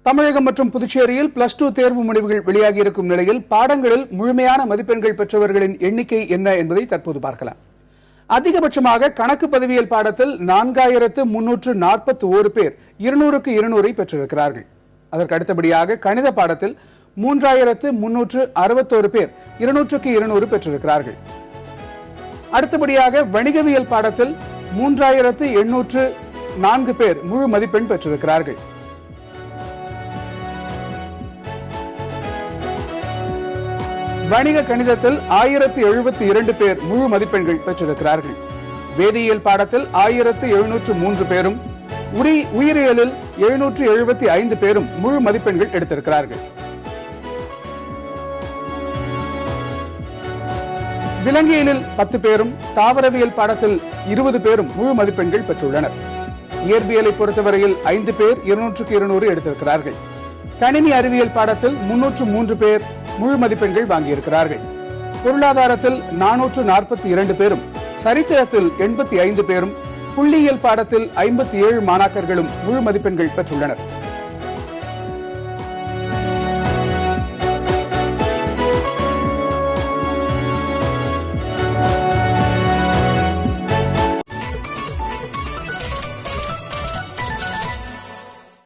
தமிழகம் மற்றும் புதுச்சேரியில் +2 தேர்வு முடிவுகள் வெளியாகியிருக்கும் நிலையில் பாடங்களில் முழுமையான மதிப்பெண்கள் பெற்றவர்களின் எண்ணிக்கை என்ன என்பதை தற்போது பார்க்கலாம். அதிகபட்சமாக கணக்கு பதிவியல் பாடத்தில் 4341 பேர் 200க்கு 200 பெற்றிருக்கிறார்கள். அதற்கு அடுத்தபடியாக கணித பாடத்தில் 3361 பேர் 200க்கு 200 பெற்றிருக்கிறார்கள். அடுத்தபடியாக வணிகவியல் பாடத்தில் 3804 பேர் முழு மதிப்பெண் பெற்றிருக்கிறார்கள். வணிக கணிதத்தில் 1072 பேர் முழு மதிப்பெண்கள் பெற்றிருக்கிறார்கள். வேதியியல் பாடத்தில் 1703 பேரும், உயிரியலில் 775 பேரும் முழு மதிப்பெண்கள் எடுத்திருக்கிறார்கள். விலங்கியலில் 10 பேரும், தாவரவியல் பாடத்தில் 20 பேரும் முழு மதிப்பெண்கள் பெற்றுள்ளனர். இயற்பியலை பொறுத்தவரையில் 5 பேர் 200க்கு 200 எடுத்திருக்கிறார்கள். கணினி அறிவியல் பாடத்தில் 303 பேர் முழு மதிப்பெண்கள் வாங்கியிருக்கிறார்கள். பொருளாதாரத்தில் 442 பேரும், சரித்திரத்தில் 85 பேரும், புள்ளியியல் பாடத்தில் 57 மாணாக்கர்களும் முழு மதிப்பெண்கள் பெற்றுள்ளனர்.